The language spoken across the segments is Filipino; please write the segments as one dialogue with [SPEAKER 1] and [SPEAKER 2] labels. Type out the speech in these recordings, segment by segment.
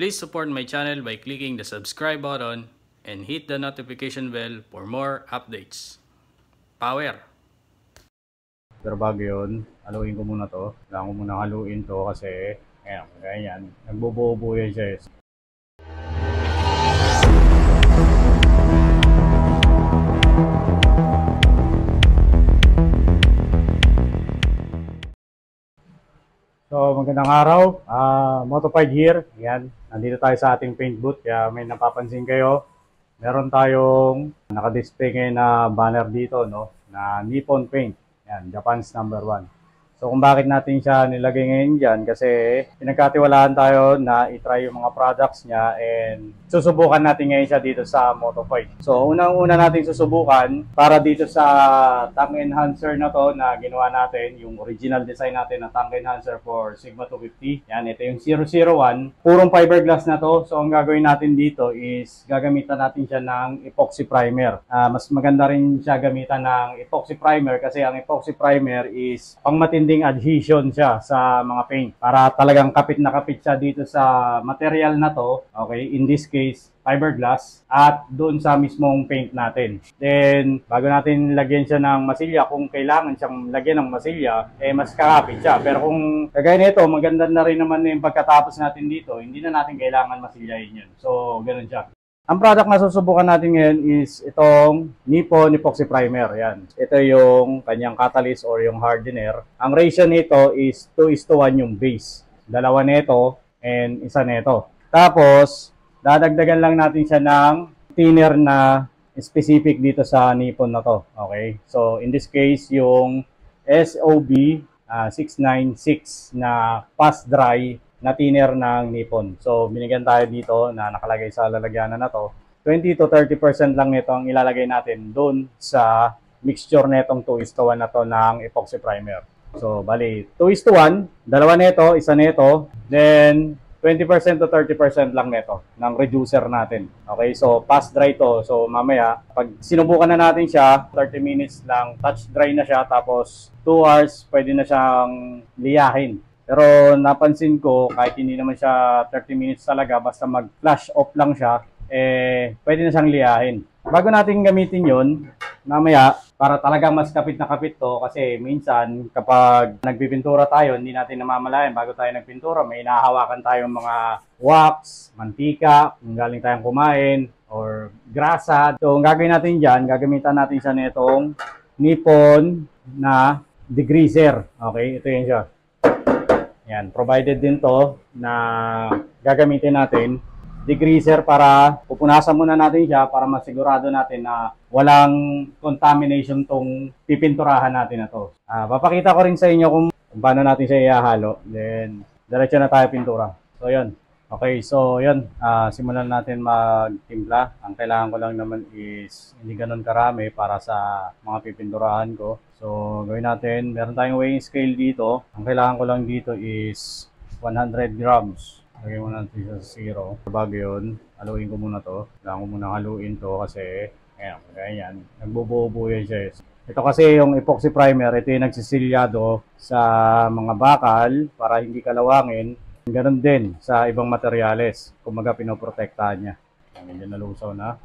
[SPEAKER 1] Please support my channel by clicking the subscribe button and hit the notification bell for more updates. Power!
[SPEAKER 2] Pero bago yun, haluin ko muna to. Kailangan ko muna haluin to kasi, ayan, ganyan. Nagbubuo-buo yan siya. So, magandang araw. Moto5 here. Yan, nandito tayo sa ating paint booth. Kaya may napapansin kayo. Meron tayong naka-display ngayon na banner dito, no? Na Nippon Paint. Yan, Japan's #1. So, kung bakit natin siya nilagay ngayon dyan, kasi pinagkatiwalaan tayo na itry yung mga products niya and susubukan natin ngayon siya dito sa Moto5. So, unang-una natin susubukan para dito sa tank enhancer na to na ginawa natin, yung original design natin na tank enhancer for Sigma 250. Yan, ito yung 001. Purong fiberglass na to. So, ang gagawin natin dito is gagamitan natin siya ng epoxy primer. Mas maganda rin siya gamitan ng epoxy primer kasi ang epoxy primer is pang matinding adhesion siya sa mga paint para talagang kapit na kapit siya dito sa material na to. Okay, in this case fiberglass at doon sa mismong paint natin. Then bago natin lagyan siya ng masilya, kung kailangan siyang lagyan ng masilya, mas kakapit siya. Pero kung kagaya nito, maganda na rin naman yung pagkatapos natin dito, hindi na natin kailangan masilyahin yun. So ganun siya. Ang product na susubukan natin ngayon is itong Nippon Epoxy Primer. Yan. Ito yung kanyang catalyst or yung hardener. Ang ratio nito is 2:1 yung base. Dalawa nito and isa nito. Tapos, dadagdagan lang natin siya ng thinner na specific dito sa Nippon na to. Okay? So, in this case, yung SOB 696 na fast dry na thinner ng Nippon. So, binigyan tayo dito na nakalagay sa lalagyanan na to. 20 to 30% lang nito ang ilalagay natin doon sa mixture netong 2:1 na to ng epoxy primer. So, bali, 2:1, dalawa nito, isa nito, then 20% to 30% lang nito ng reducer natin. Okay, so fast dry to. So, mamaya, pag sinubukan na natin siya, 30 minutes lang, touch dry na siya, tapos 2 hours, pwede na siyang liyahin. Pero napansin ko, kahit hindi naman siya 30 minutes talaga, basta mag-flash off lang siya, pwede na siyang liyahin. Bago natin gamitin yon, mamaya, para talaga mas kapit na kapit to, kasi minsan kapag nagpipintura tayo, hindi natin namamalayan. Bago tayo nagpintura, may nahahawakan tayong mga wax, mantika, kung galing tayong kumain, or grasa. So, ang gagawin natin dyan, gagamitan natin siya nitong Nippon na degreaser. Okay, ito yun siya. Yan, provided din to na gagamitin natin degreaser para pupunasan muna natin siya para masigurado natin na walang contamination tong pipinturahan natin na to. Papakita ko rin sa inyo kung paano natin siya ihahalo. Then, diretso na tayo pintura. So, yun. Okay, so, yun. Simulan natin magtimpla. Ang kailangan ko lang naman is hindi ganun karami para sa mga pipinturahan ko. So, gawin natin. Meron tayong weighing scale dito. Ang kailangan ko lang dito is 100 grams. Lagay muna natin sa 0. Bago yun, haluin ko muna to. Kailangan ko muna haluin to kasi, ayan, ganyan. Nagbubuo-buo yan siya. Ito kasi yung epoxy primer, ito yung nagsisilyado sa mga bakal para hindi kalawangin. Ganon din sa ibang materyales. Kumaga pinoprotektahan niya. Medyo nalusaw na.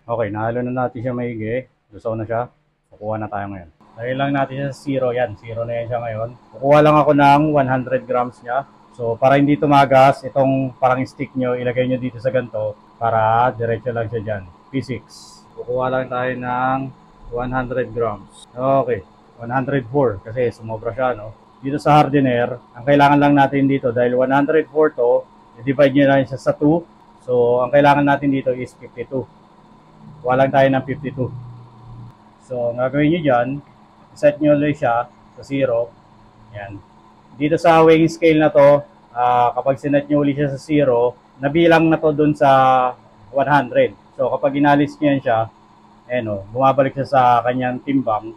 [SPEAKER 2] Okay, nahalo na natin siya maigi. Lusaw na siya. Kukuha na tayo ngayon. Dahil lang natin siya sa 0. Yan, 0 na yan siya ngayon. Kukuha lang ako ng 100 grams niya. So, para hindi tumagas, itong parang stick nyo, ilagay nyo dito sa ganito para diretso lang siya dyan. P6. Kukuha lang tayo ng 100 grams. Okay, 104 kasi sumobra siya, no? Dito sa hardener, ang kailangan lang natin dito, dahil 104 to, i-divide nyo lang siya sa 2. So, ang kailangan natin dito is 52. Kuha lang tayo ng 52. So, ang gagawin nyo dyan, set nyo ulit siya sa 0. Yan. Dito sa weighing scale na to, kapag sinet nyo ulit siya sa 0, nabilang na to dun sa 100. So, kapag inalis nyo yan siya, bumabalik siya sa kanyang timbang.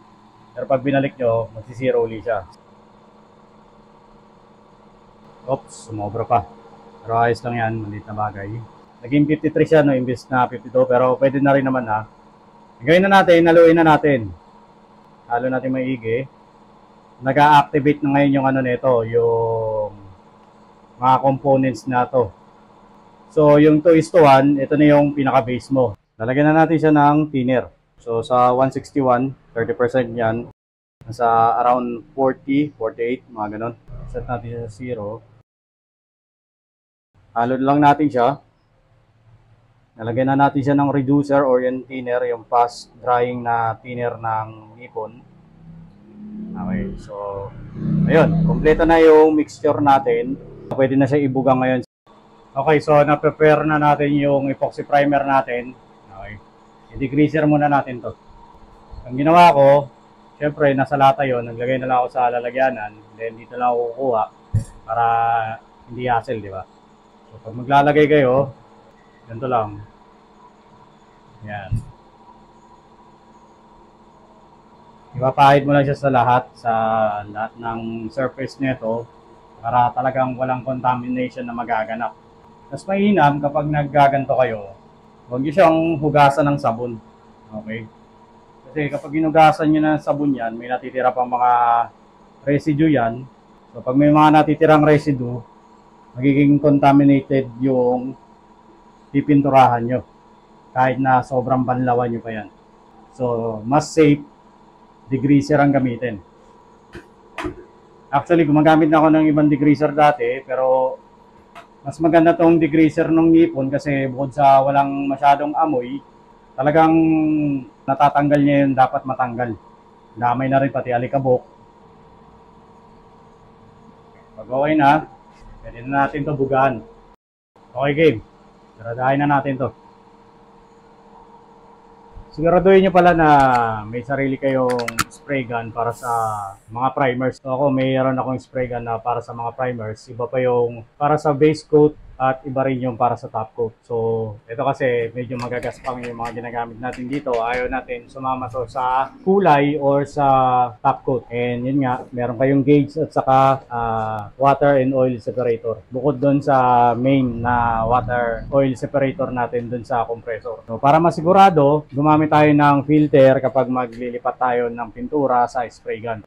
[SPEAKER 2] Pero pag binalik nyo, magsi-0 ulit siya. Oops, sumobra pa. Pero ayos lang yan, maliit na bagay. Naging 53 siya, no, imbes na 52, pero pwede na rin naman, ha. Gawin na natin, haluin na natin. Halo natin maigi. Nag-a-activate na ngayon yung nito, yung mga components na to. So yung 2:1, ito na yung pinaka-base mo. Lalagyan na natin siya ng thinner. So sa 161, 30% yan. Nasa around 40, 48, mga ganun. Set natin siya sa 0. Halo lang natin siya. Nalagyan na natin siya ng reducer or yung thinner, yung fast drying na thinner ng Nippon. Okay, so ayun, kompleto na yung mixture natin. Pwede na siya ibugang ngayon. Okay, so na-prepare na natin yung epoxy primer natin. Okay, i-degreaser muna natin to. Ang ginawa ko, syempre nasa lata yon, naglagay na lang ako sa lalagyanan, then dito lang ako kukuha para hindi hassle, di ba? So pag maglalagay kayo, ganito lang. Yan. Ipapahid mo lang siya sa lahat ng surface nito para talagang walang contamination na magaganap. Mas mainam kapag naggaganto kayo, huwag niyo siyang hugasan ng sabon. Okay? Kasi kapag hinugasan niyo ng sabon yan, may natitira pang mga residue yan. So pag may mga natitirang residue, magiging contaminated yung pipinturahan nyo. Kahit na sobrang banlawan nyo pa yan. So, mas safe, degreaser ang gamitin. Actually, gumagamit na ako ng ibang degreaser dati, pero mas maganda tong degreaser ng Nippon kasi bukod sa walang masyadong amoy, talagang natatanggal niya yung dapat matanggal. Damay na rin pati alikabok. Pag okay na, pwede na natin to bugaan. Okay, game. Saradahin na natin to. Siguraduhin nyo pala na may sarili kayong spray gun para sa mga primers. So ako, mayroon akong spray gun na para sa mga primers. Iba pa yung para sa base coat at iba rin yung para sa top coat. So ito kasi medyo magagaspang yung mga ginagamit natin dito. Ayaw natin sumama to sa kulay or sa top coat. And yun nga, meron kayong gauge at saka water and oil separator. Bukod doon sa main na water oil separator natin doon sa compressor. So para masigurado, gumamit tayo ng filter kapag maglilipat tayo ng pintura sa spray gun.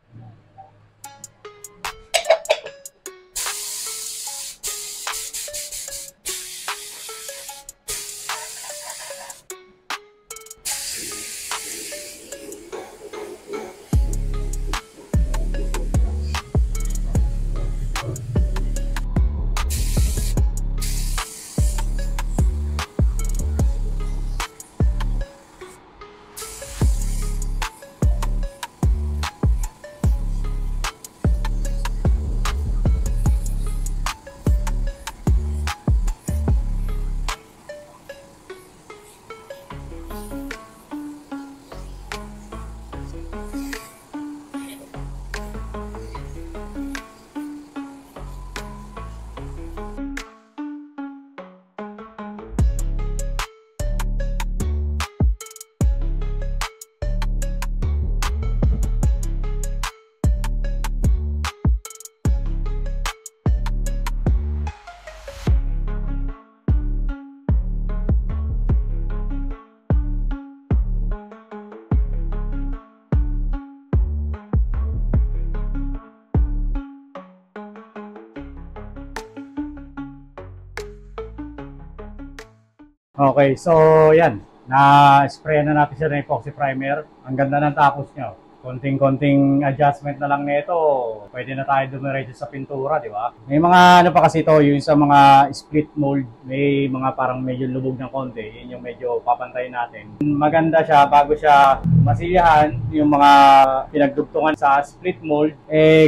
[SPEAKER 2] Okay, so yan. Na-spray na natin siya ng epoxy primer. Ang ganda ng tapos nyo. Konting-konting adjustment na lang nito, pwede na tayo dumiretso sa pintura, di ba? May mga ano pa kasi ito, yung sa mga split mold, may mga parang medyo lubog ng konti. Yun yung medyo papantayin natin. Maganda siya bago siya masiyahan, yung mga pinagdugtungan sa split mold,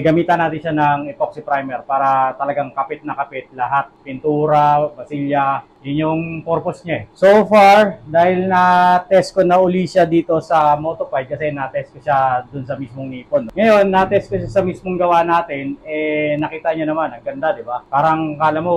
[SPEAKER 2] gamitan natin siya ng epoxy primer para talagang kapit na kapit lahat. Pintura, basilya, yun yung purpose niya. So far, dahil na-test ko na uli siya dito sa Moto5 kasi na-test ko siya dun sa mismong Nippon. Ngayon, na-test ko siya sa mismong gawa natin, nakita niyo naman, ang ganda, di ba? Parang kala mo,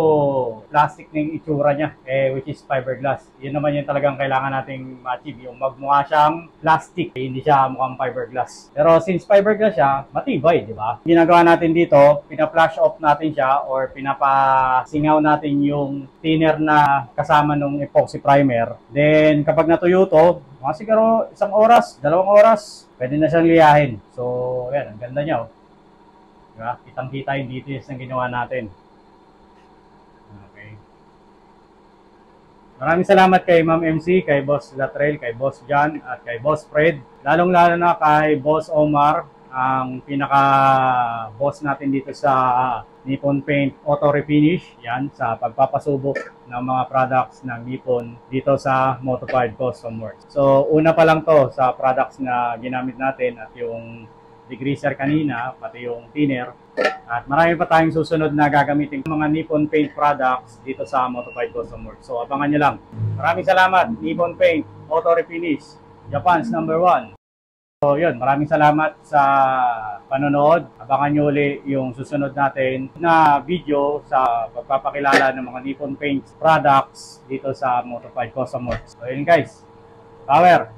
[SPEAKER 2] plastic na yung itsura niya, which is fiberglass. Yun naman yung talagang kailangan nating ma-achieve, yung magmukha siyang plastic, hindi siya mukhang fiberglass. Pero since fiberglass siya, matibay, di ba? Ginagawa natin dito, pina-flash off natin siya or pinapasingaw natin yung thinner na kasama nung epoxy primer. Then, kapag natuyo to, mga siguro 1 oras, 2 oras, pwede na siyang liyahin. So, yan, ang ganda niya. Oh. Diba? Kitang-kita yung details ng ginawa natin. Maraming salamat kay Ma'am MC, kay Boss Latrell, kay Boss John, at kay Boss Fred. Lalong-lalo na kay Boss Omar, ang pinaka-boss natin dito sa Nippon Paint Auto Refinish. Yan, sa pagpapasubok ng mga products ng Nippon dito sa Modified Custom Works. So, una pa lang to sa products na ginamit natin at yung degreaser kanina, pati yung thinner. At marami pa tayong susunod na gagamitin mga Nippon Paint products dito sa Modified Custom Works. So, abangan nyo lang. Maraming salamat, Nippon Paint Auto Refinish, Japan's #1. So yun, maraming salamat sa panonood. Abangan nyo uli yung susunod natin na video sa pagpapakilala ng mga Nippon Paint products dito sa Modified Custom Works. So yun guys, power!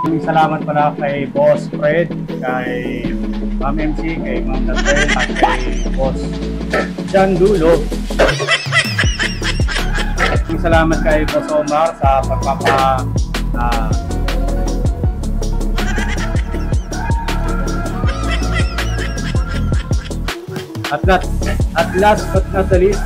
[SPEAKER 2] Maraming salamat pala kay Boss Fred, kay Ma'am MC, kay Ma'am Latrell, at kay Boss John Dulo. Maraming salamat kay Boss Omar sa At last but not the least,